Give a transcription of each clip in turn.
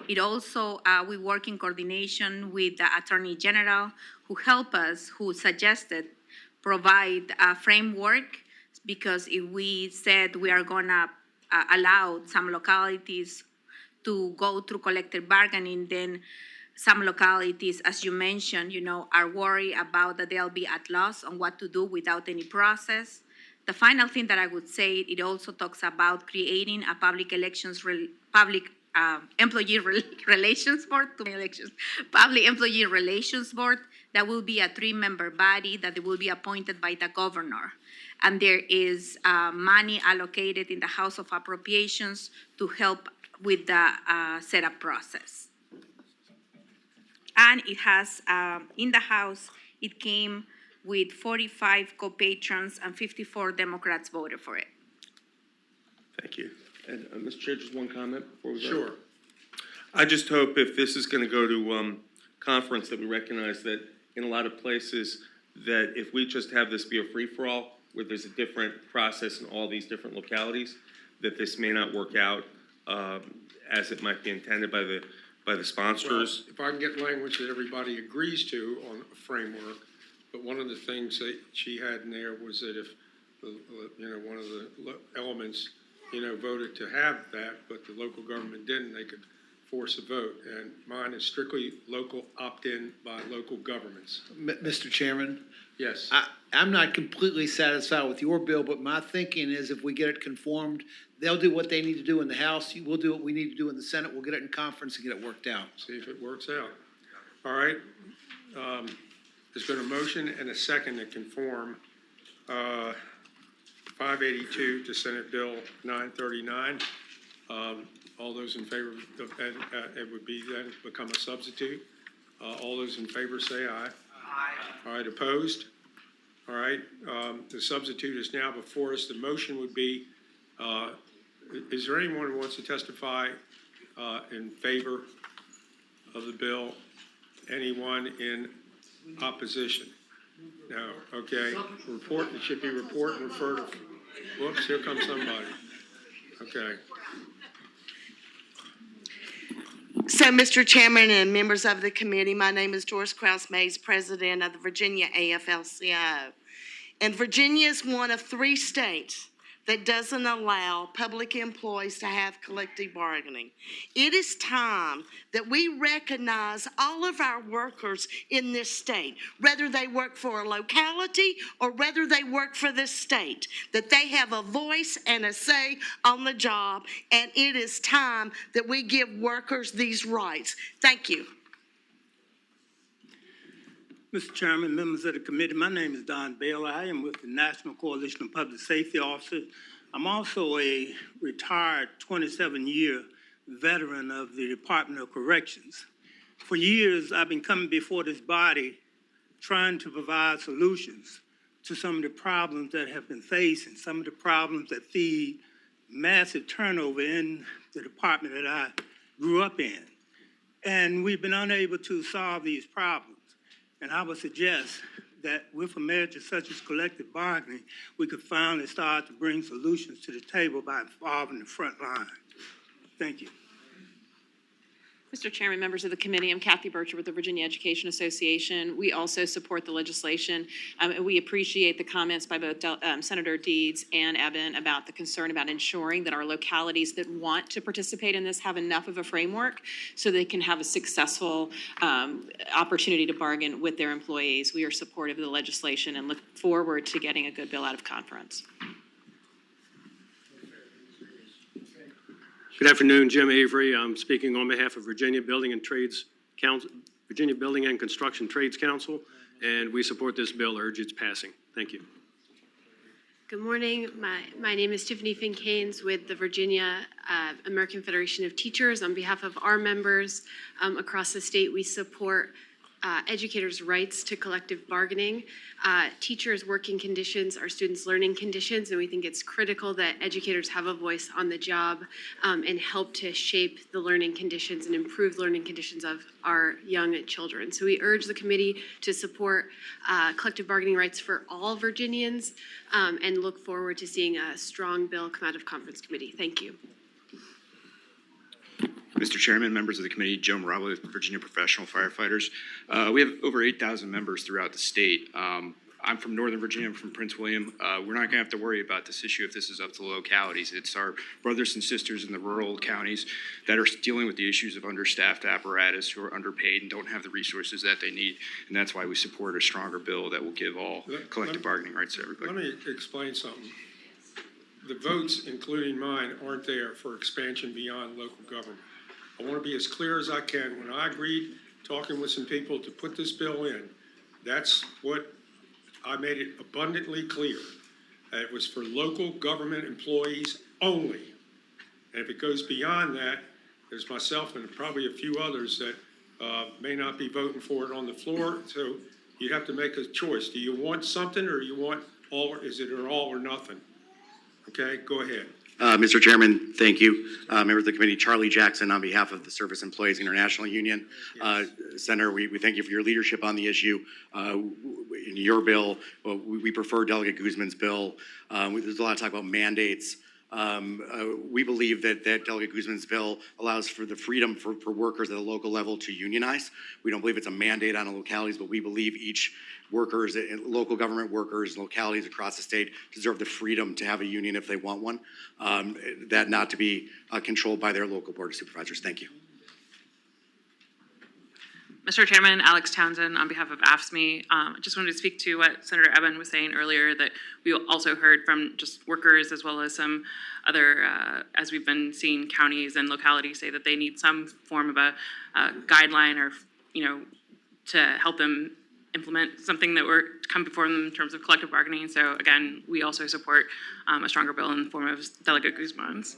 It also, we work in coordination with the Attorney General who help us, who suggested provide a framework, because if we said we are gonna allow some localities to go through collective bargaining, then some localities, as you mentioned, are worried about that they'll be at loss on what to do without any process. The final thing that I would say, it also talks about creating a public elections, employee relations board, public employee relations board that will be a 3-member body that will be appointed by the governor. And there is money allocated in the House of Appropriations to help with the setup process. And it has, in the House, it came with 45 co-patrons and 54 Democrats voted for it. Thank you. And Mr. Chair, just one comment before we go. Sure. I just hope if this is going to go to conference that we recognize that in a lot of places that if we just have this be a free-for-all where there's a different process in all these different localities, that this may not work out as it might be intended by the sponsors. Well, if I can get language that everybody agrees to on a framework, but one of the things that she had in there was that if one of the elements voted to have that, but the local government didn't, they could force a vote. And mine is strictly local opt-in by local governments. Mr. Chairman? Yes. I'm not completely satisfied with your bill, but my thinking is if we get it conformed, they'll do what they need to do in the House. We'll do what we need to do in the Senate. We'll get it in conference and get it worked out. See if it works out. All right. There's been a motion and a second to conform 582 to Senate Bill 939. All those in favor of that, it would be then become a substitute. All those in favor say aye. Aye. All right, opposed? All right, the substitute is now before us. The motion would be, is there anyone who wants to testify in favor of the bill? Anyone in opposition? No, okay. Report, it should be report and refer to, whoops, here comes somebody. Okay. So, Mr. Chairman and members of the committee, my name is Doris Krause-Mays, president of the Virginia AFL-CIO. And Virginia is one of 3 states that doesn't allow public employees to have collective bargaining. It is time that we recognize all of our workers in this state, whether they work for a locality or whether they work for this state, that they have a voice and a say on the job, and it is time that we give workers these rights. Thank you. Mr. Chairman, members of the committee, my name is Don Baylor. I am with the National Coalition of Public Safety Officers. I'm also a retired 27-year veteran of the Department of Corrections. For years, I've been coming before this body trying to provide solutions to some of the problems that have been faced and some of the problems that feed massive turnover in the department that I grew up in. And we've been unable to solve these problems. And I would suggest that with a measure such as collective bargaining, we could finally start to bring solutions to the table by involving the front line. Thank you. Mr. Chairman, members of the committee, I'm Kathy Bircher with the Virginia Education Association. We also support the legislation, and we appreciate the comments by both Senator Deeds and Eben about the concern about ensuring that our localities that want to participate in this have enough of a framework so they can have a successful opportunity to bargain with their employees. We are supportive of the legislation and look forward to getting a good bill out of conference. Good afternoon, Jim Avery. I'm speaking on behalf of Virginia Building and Trades Council, Virginia Building and Construction Trades Council, and we support this bill, urge its passing. Thank you. Good morning. My name is Tiffany Fink-Haynes with the Virginia American Federation of Teachers. On behalf of our members across the state, we support educators' rights to collective bargaining, teachers' working conditions, our students' learning conditions, and we think it's critical that educators have a voice on the job and help to shape the learning conditions and improve learning conditions of our young children. So we urge the committee to support collective bargaining rights for all Virginians and look forward to seeing a strong bill come out of conference committee. Thank you. Mr. Chairman, members of the committee, Joe Morava with Virginia Professional Firefighters. We have over 8,000 members throughout the state. I'm from Northern Virginia, I'm from Prince William. We're not gonna have to worry about this issue if this is up to the localities. It's our brothers and sisters in the rural counties that are dealing with the issues of understaffed apparatus, who are underpaid and don't have the resources that they need. And that's why we support a stronger bill that will give all collective bargaining rights to everybody. Let me explain something. The votes, including mine, aren't there for expansion beyond local government. I want to be as clear as I can. When I agreed, talking with some people, to put this bill in, that's what I made it abundantly clear. That it was for local government employees only. And if it goes beyond that, there's myself and probably a few others that may not be voting for it on the floor. So you have to make a choice. Do you want something, or you want all, or is it an all or nothing? Okay, go ahead. Mr. Chairman, thank you. Members of the committee, Charlie Jackson on behalf of the Service Employees International Union. Senator, we thank you for your leadership on the issue. In your bill, we prefer Delegate Guzman's bill. There's a lot of talk about mandates. We believe that Delegate Guzman's bill allows for the freedom for workers at a local level to unionize. We don't believe it's a mandate on the localities, but we believe each workers, local government workers, localities across the state deserve the freedom to have a union if they want one, that not to be controlled by their local board of supervisors. Thank you. Mr. Chairman, Alex Townsend on behalf of AFSCME. I just wanted to speak to what Senator Eben was saying earlier, that we also heard from just workers as well as some other, as we've been seeing counties and localities say that they need some form of a guideline or, to help them implement something that will come before them in terms of collective bargaining. So again, we also support a stronger bill in the form of Delegate Guzman's.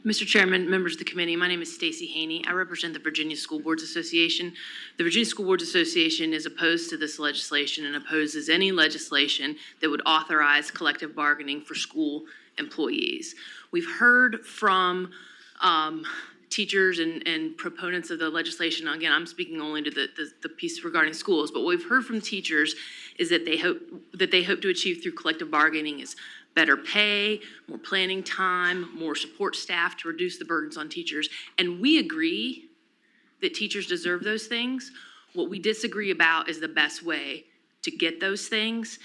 Mr. Chairman, members of the committee, my name is Stacey Haney. I represent the Virginia School Boards Association. The Virginia School Boards Association is opposed to this legislation and opposes any legislation that would authorize collective bargaining for school employees. We've heard from teachers and proponents of the legislation. Again, I'm speaking only to the piece regarding schools, but what we've heard from teachers is that they hope to achieve through collective bargaining is better pay, more planning time, more support staff to reduce the burdens on teachers. And we agree that teachers deserve those things. What we disagree about is the best way to get those things.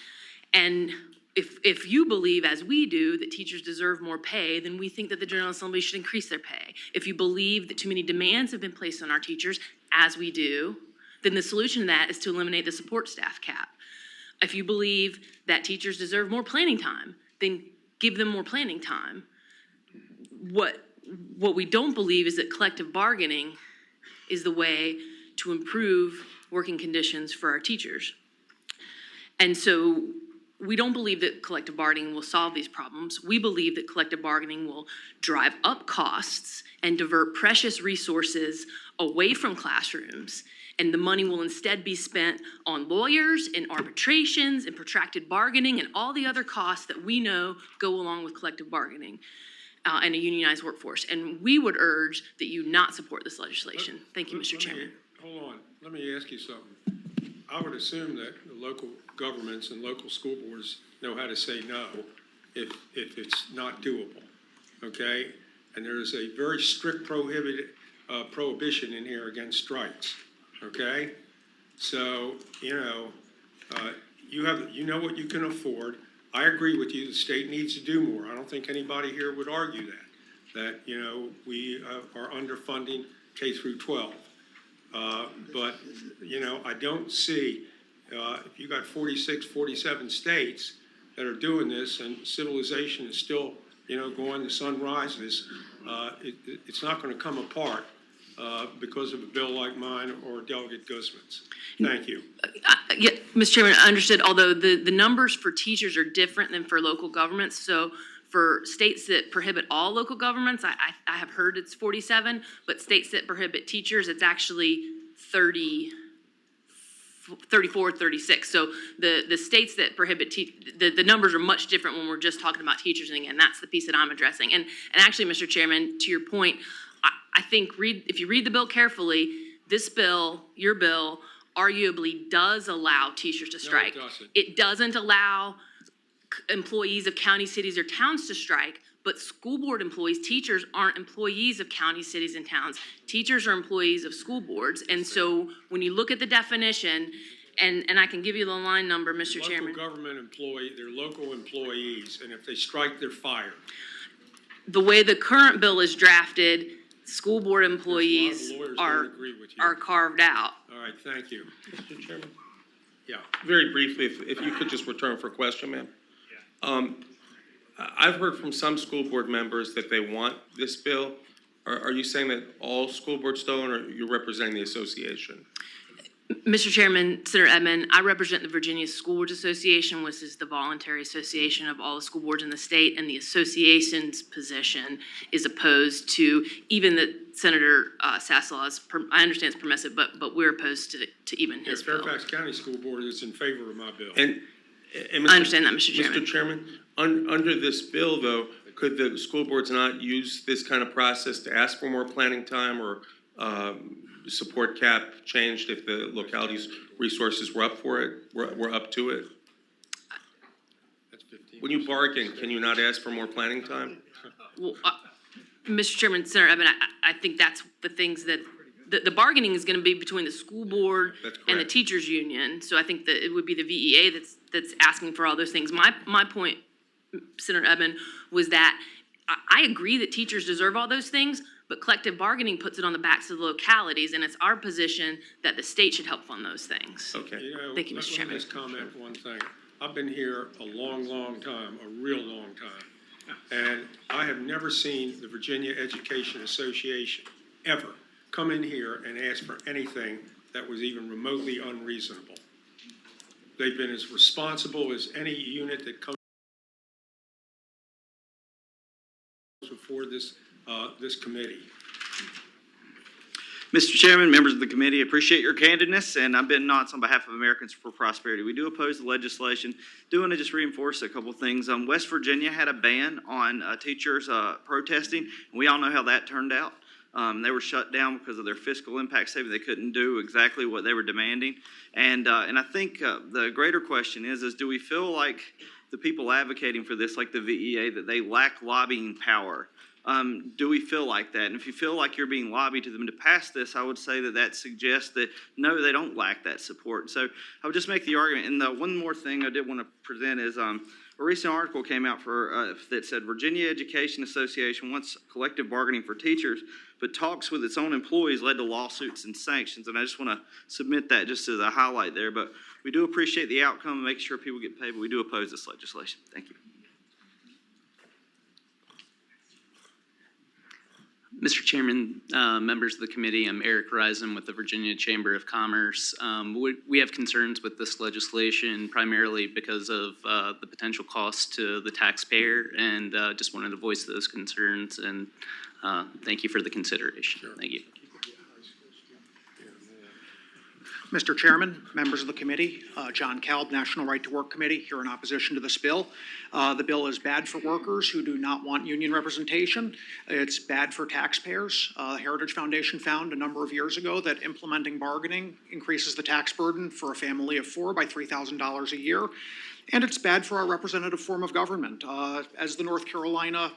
And if you believe, as we do, that teachers deserve more pay, then we think that the General Assembly should increase their pay. If you believe that too many demands have been placed on our teachers, as we do, then the solution to that is to eliminate the support staff cap. If you believe that teachers deserve more planning time, then give them more planning time. What we don't believe is that collective bargaining is the way to improve working conditions for our teachers. And so we don't believe that collective bargaining will solve these problems. We believe that collective bargaining will drive up costs and divert precious resources away from classrooms, and the money will instead be spent on lawyers and arbitrations and protracted bargaining and all the other costs that we know go along with collective bargaining and a unionized workforce. And we would urge that you not support this legislation. Thank you, Mr. Chairman. Hold on. Let me ask you something. I would assume that the local governments and local school boards know how to say no if it's not doable, okay? And there is a very strict prohibition in here against strikes. Okay, so you know what you can afford. I agree with you. The state needs to do more. I don't think anybody here would argue that we are underfunding K through 12. But I don't see if you got 46, 47 states that are doing this, and civilization is still going. The sun rises. It's not going to come apart. Because of a bill like mine or Delegate Guzman's. Thank you. Yeah, Mr. Chairman, I understood, although the numbers for teachers are different than for local governments. So for states that prohibit all local governments, I have heard it's 47, but states that prohibit teachers, it's actually 34, 36. So the states that prohibit, the numbers are much different when we're just talking about teachers. And again, that's the piece that I'm addressing. And actually, Mr. Chairman, to your point, I think if you read the bill carefully, this bill, your bill, arguably does allow teachers to strike. No, it doesn't. It doesn't allow employees of counties, cities, or towns to strike, but school board employees, teachers aren't employees of counties, cities, and towns. Teachers are employees of school boards. And so when you look at the definition, and I can give you the line number, Mr. Chairman. Local government employee, they're local employees, and if they strike, they're fired. The way the current bill is drafted, school board employees lawyers are, don't agree with you. are carved out. All right, thank you. Mr. Chairman? Yeah. Very briefly, if you could just return for a question, ma'am. I've heard from some school board members that they want this bill. Are you saying that all school boards don't, or you're representing the association? Mr. Chairman, Senator Edmond, I represent the Virginia School Boards Association, which is the voluntary association of all the school boards in the state, and the association's position is opposed to even the Senator Saslaw's, I understand it's permissive, but we're opposed to even his bill. Fairfax County School Board is in favor of my bill. And I understand that, Mr. Chairman. Mr. Chairman, under this bill, though, could the school boards not use this kind of process to ask for more planning time or support cap changed if the locality's resources were up for it, were up to it? That's 15. When you bargain, can you not ask for more planning time? Well, Mr. Chairman, Senator Edmond, I think that's the things that, the bargaining is going to be between the school board and the teachers union. So I think that it would be the VEA that's asking for all those things. My point, Senator Edmond, was that I agree that teachers deserve all those things, but collective bargaining puts it on the backs of the localities, and it's our position that the state should help fund those things. Okay. You know, Thank you, Mr. Chairman. Let me just comment one thing. I've been here a long, long time, a real long time. And I have never seen the Virginia Education Association ever come in here and ask for anything that was even remotely unreasonable. They've been as responsible as any unit that comes before this committee. Mr. Chairman, members of the committee, appreciate your candidness, and I'm Ben Knotts on behalf of Americans for Prosperity. We do oppose the legislation. Do want to just reinforce a couple things. West Virginia had a ban on teachers protesting, and we all know how that turned out. They were shut down because of their fiscal impact statement. They couldn't do exactly what they were demanding. And I think the greater question is do we feel like the people advocating for this, like the VEA, that they lack lobbying power? Do we feel like that? And if you feel like you're being lobbied to them to pass this, I would say that suggests that, no, they don't lack that support. So I would just make the argument. And one more thing I did want to present is a recent article came out that said Virginia Education Association wants collective bargaining for teachers, but talks with its own employees led to lawsuits and sanctions. And I just want to submit that just as a highlight there. But we do appreciate the outcome and making sure people get paid, but we do oppose this legislation. Thank you. Mr. Chairman, members of the committee, I'm Eric Risen with the Virginia Chamber of Commerce. We have concerns with this legislation primarily because of the potential cost to the taxpayer, and just wanted to voice those concerns, and thank you for the consideration. Sure. Thank you. Mr. Chairman, members of the committee, John Kalb, National Right to Work Committee, here in opposition to this bill. The bill is bad for workers who do not want union representation. It's bad for taxpayers. The Heritage Foundation found a number of years ago that implementing bargaining increases the tax burden for a family of four by $3,000 a year. And it's bad for our representative form of government. As the North Carolina,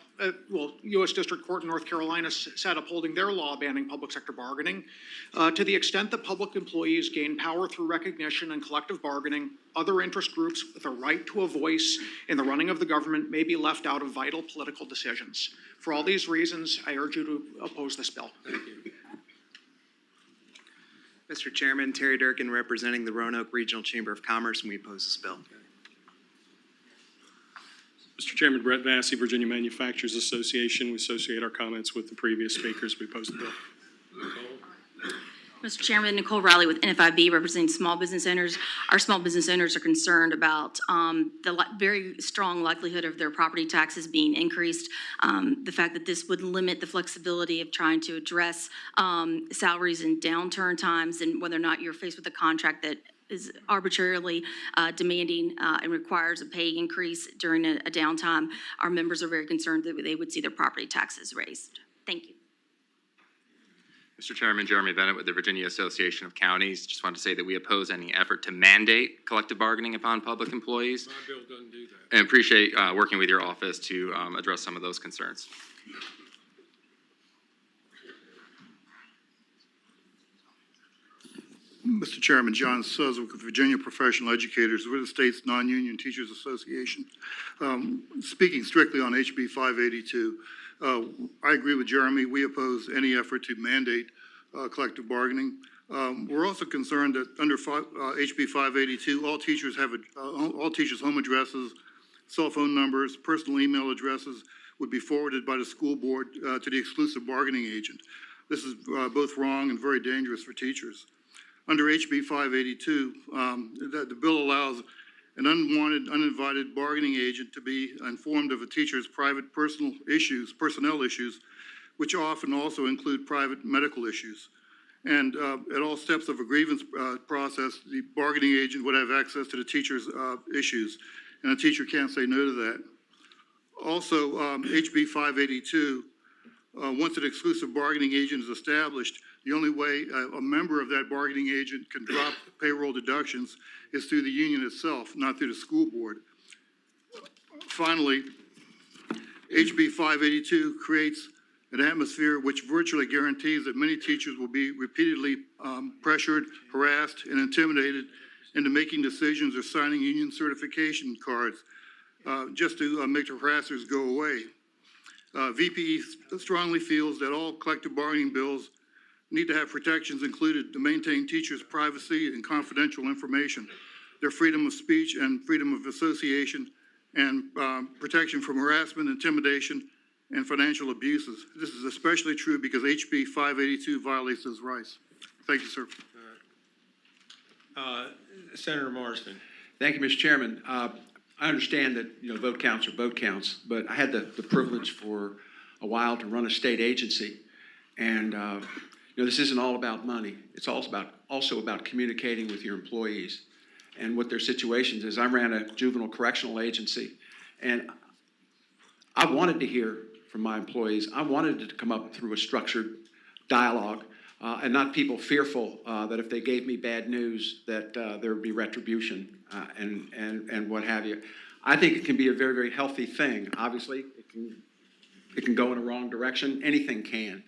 U.S. District Court in North Carolina said, upholding their law banning public sector bargaining, to the extent that public employees gain power through recognition and collective bargaining, other interest groups with a right to a voice in the running of the government may be left out of vital political decisions. For all these reasons, I urge you to oppose this bill. Thank you. Mr. Chairman, Terry Durkin representing the Roanoke Regional Chamber of Commerce, and we oppose this bill. Mr. Chairman, Brett Vassey, Virginia Manufacturers Association. We associate our comments with the previous speakers. We oppose the bill. Mr. Chairman, Nicole Riley with NFIB representing small business owners. Our small business owners are concerned about the very strong likelihood of their property taxes being increased. The fact that this would limit the flexibility of trying to address salaries in downturn times, and whether or not you're faced with a contract that is arbitrarily demanding and requires a pay increase during a downtime. Our members are very concerned that they would see their property taxes raised. Thank you. Mr. Chairman, Jeremy Bennett with the Virginia Association of Counties. Just want to say that we oppose any effort to mandate collective bargaining upon public employees. My bill doesn't do that. And appreciate working with your office to address some of those concerns. Mr. Chairman, John Suswick with Virginia Professional Educators. We're the state's non-union teachers association. Speaking strictly on HB 582, I agree with Jeremy. We oppose any effort to mandate collective bargaining. We're also concerned that under HB 582, all teachers have all teachers' home addresses, cell phone numbers, personal email addresses would be forwarded by the school board to the exclusive bargaining agent. This is both wrong and very dangerous for teachers. Under HB 582, the bill allows an unwanted, uninvited bargaining agent to be informed of a teacher's private personnel issues, which often also include private medical issues. And at all steps of a grievance process, the bargaining agent would have access to the teacher's issues, and a teacher can't say no to that. Also, HB 582, once an exclusive bargaining agent is established, the only way a member of that bargaining agent can drop payroll deductions is through the union itself, not through the school board. Finally, HB 582 creates an atmosphere which virtually guarantees that many teachers will be repeatedly pressured, harassed, and intimidated into making decisions or signing union certification cards just to make the harassers go away. VPE strongly feels that all collective bargaining bills need to have protections included to maintain teachers' privacy and confidential information, their freedom of speech and freedom of association, and protection from harassment, intimidation, and financial abuses. This is especially true because HB 582 violates those rights. Thank you, sir. Senator Marsden. Thank you, Mr. Chairman. I understand that, vote counts are vote counts, but I had the privilege for a while to run a state agency. And, this isn't all about money. It's also about communicating with your employees and what their situations is. I ran a juvenile correctional agency, and I wanted to hear from my employees. I wanted it to come up through a structured dialogue and not people fearful that if they gave me bad news that there would be retribution and what have you. I think it can be a very, very healthy thing. Obviously, it can go in a wrong direction. Anything can.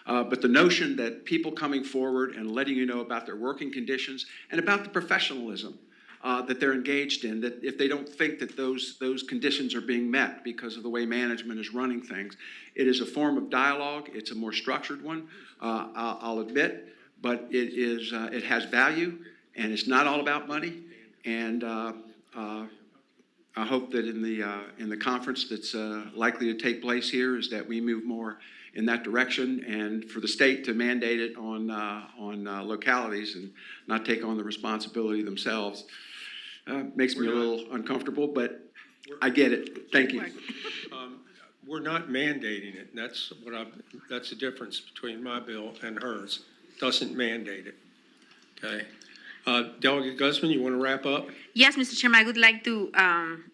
But the notion that people coming forward and letting you know about their working conditions and about the professionalism that they're engaged in, that if they don't think that those conditions are being met because of the way management is running things, it is a form of dialogue. It's a more structured one, I'll admit, but it has value, and it's not all about money. And I hope that in the conference that's likely to take place here is that we move more in that direction, and for the state to mandate it on localities and not take on the responsibility themselves makes me a little uncomfortable, but I get it. Thank you. We're not mandating it. That's the difference between my bill and hers. Doesn't mandate it. Okay. Delegate Guzman, you want to wrap up? Yes, Mr. Chairman, I would like to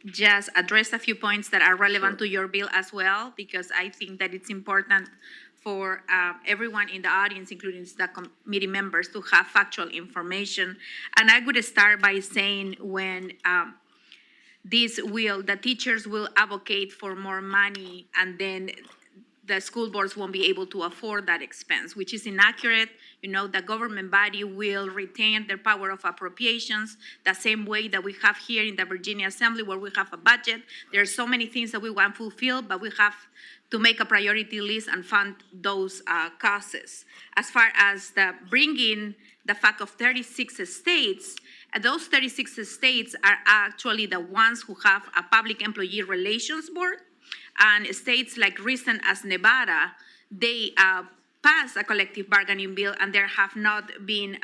just address a few points that are relevant to your bill as well, because I think that it's important for everyone in the audience, including the committee members, to have factual information. And I would start by saying when the teachers will advocate for more money, and then the school boards won't be able to afford that expense, which is inaccurate. The government body will retain their power of appropriations the same way that we have here in the Virginia Assembly, where we have a budget. There are so many things that we want fulfilled, but we have to make a priority list and fund those causes. As far as bringing the fact of 36 states, those 36 states are actually the ones who have a public employee relations board. And states like recent as Nevada, they passed a collective bargaining bill, and there have not been,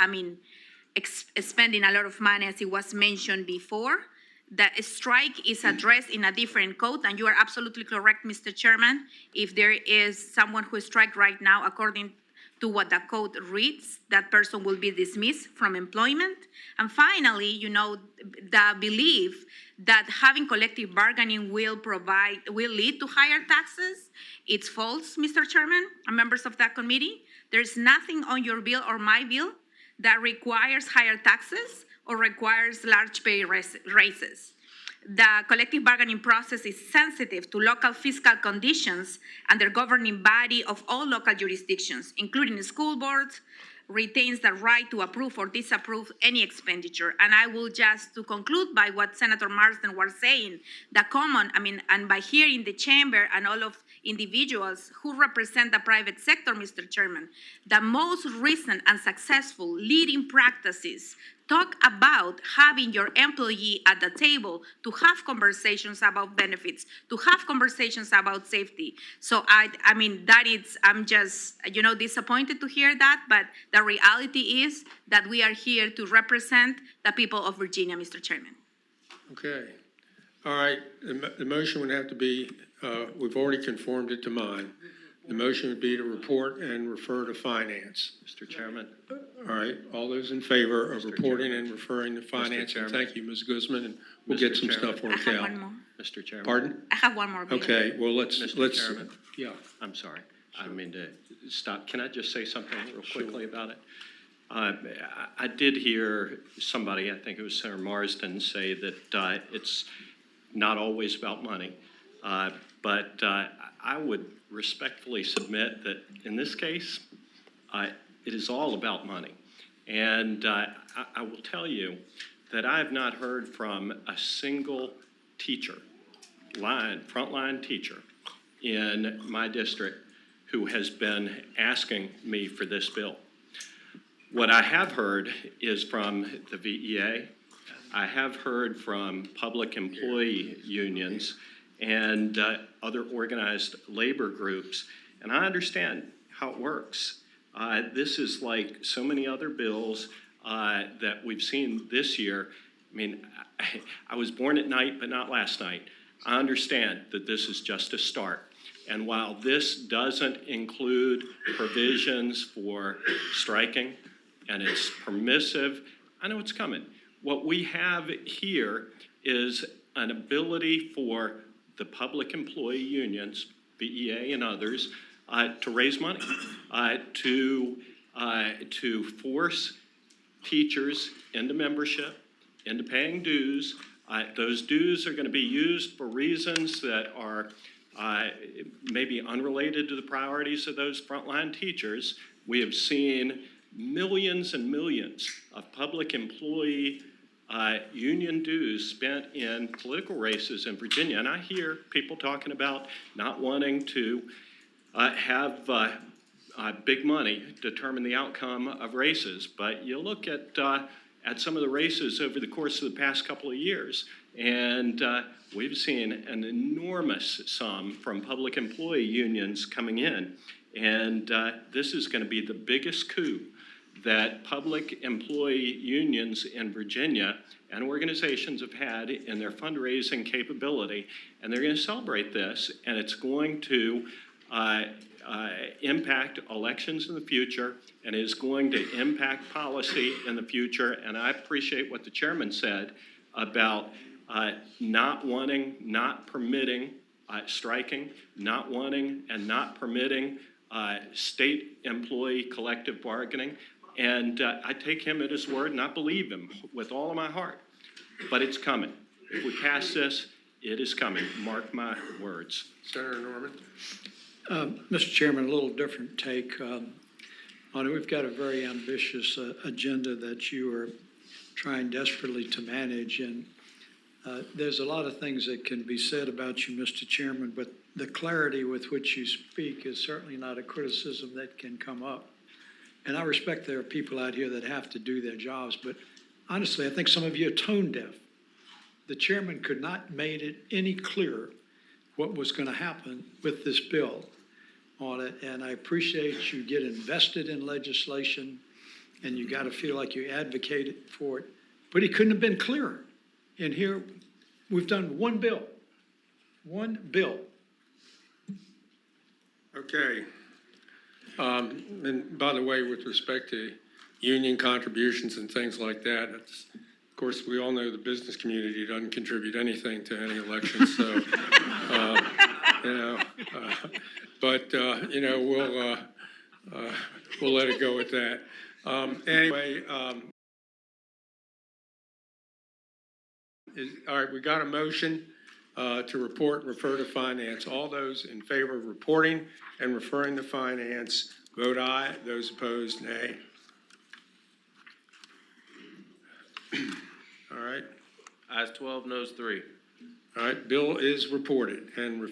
spending a lot of money, as it was mentioned before. The strike is addressed in a different code, and you are absolutely correct, Mr. Chairman. If there is someone who is strike right now, according to what the code reads, that person will be dismissed from employment. And finally, the belief that having collective bargaining will lead to higher taxes, it's false, Mr. Chairman and members of that committee. There's nothing on your bill or my bill that requires higher taxes or requires large pay raises. The collective bargaining process is sensitive to local fiscal conditions and the governing body of all local jurisdictions, including school boards, retains the right to approve or disapprove any expenditure. And I will just to conclude by what Senator Marsden was saying, and by hearing the chamber and all of individuals who represent the private sector, Mr. Chairman, the most recent and successful leading practices talk about having your employee at the table to have conversations about benefits, to have conversations about safety. So I'm just, disappointed to hear that, but the reality is that we are here to represent the people of Virginia, Mr. Chairman. Okay. All right, the motion would have to be, we've already conformed it to mine. The motion would be to report and refer to finance. Mr. Chairman. All right, all those in favor of reporting and referring to finance, and thank you, Ms. Guzman, and we'll get some stuff worked out. One more. Mr. Chairman. Pardon? I have one more. Bill. Okay, well, let's, Chairman. yeah. I'm sorry. I don't mean to stop. Can I just say something real quickly about it? I did hear somebody, I think it was Senator Marsden, say that it's not always about money. But I would respectfully submit that in this case, it is all about money. And I will tell you that I have not heard from a single teacher, frontline teacher in my district who has been asking me for this bill. What I have heard is from the VEA. I have heard from public employee unions and other organized labor groups, and I understand how it works. This is like so many other bills that we've seen this year. I mean, I was born at night, but not last night. I understand that this is just a start. And while this doesn't include provisions for striking, and it's permissive, I know it's coming. What we have here is an ability for the public employee unions, VEA and others, to raise money, to force teachers into membership, into paying dues. Those dues are going to be used for reasons that are maybe unrelated to the priorities of those frontline teachers. We have seen millions and millions of public employee union dues spent in political races in Virginia. And I hear people talking about not wanting to have big money determine the outcome of races. But you look at some of the races over the course of the past couple of years, and we've seen an enormous sum from public employee unions coming in. And this is going to be the biggest coup that public employee unions in Virginia and organizations have had in their fundraising capability, and they're going to celebrate this, and it's going to impact elections in the future, and is going to impact policy in the future. And I appreciate what the chairman said about not wanting, not permitting striking, not wanting and not permitting state employee collective bargaining. And I take him at his word, and I believe him with all of my heart. But it's coming. If we pass this, it is coming. Mark my words. Senator Norman. Mr. Chairman, a little different take on it. We've got a very ambitious agenda that you are trying desperately to manage, and there's a lot of things that can be said about you, Mr. Chairman, but the clarity with which you speak is certainly not a criticism that can come up. And I respect there are people out here that have to do their jobs, but honestly, I think some of you are tone deaf. The chairman could not made it any clearer what was going to happen with this bill on it, and I appreciate you get invested in legislation, and you got to feel like you advocated for it, but he couldn't have been clearer. And here, we've done one bill. One bill. Okay. And by the way, with respect to union contributions and things like that, it's, of course, we all know the business community doesn't contribute anything to any election, so, you know, we'll let it go with that. Anyway, all right, we got a motion to report and refer to finance. All those in favor of reporting and referring to finance, vote aye. Those opposed, nay. All right. Ayes 12, noes 3. All right, bill is reported and referred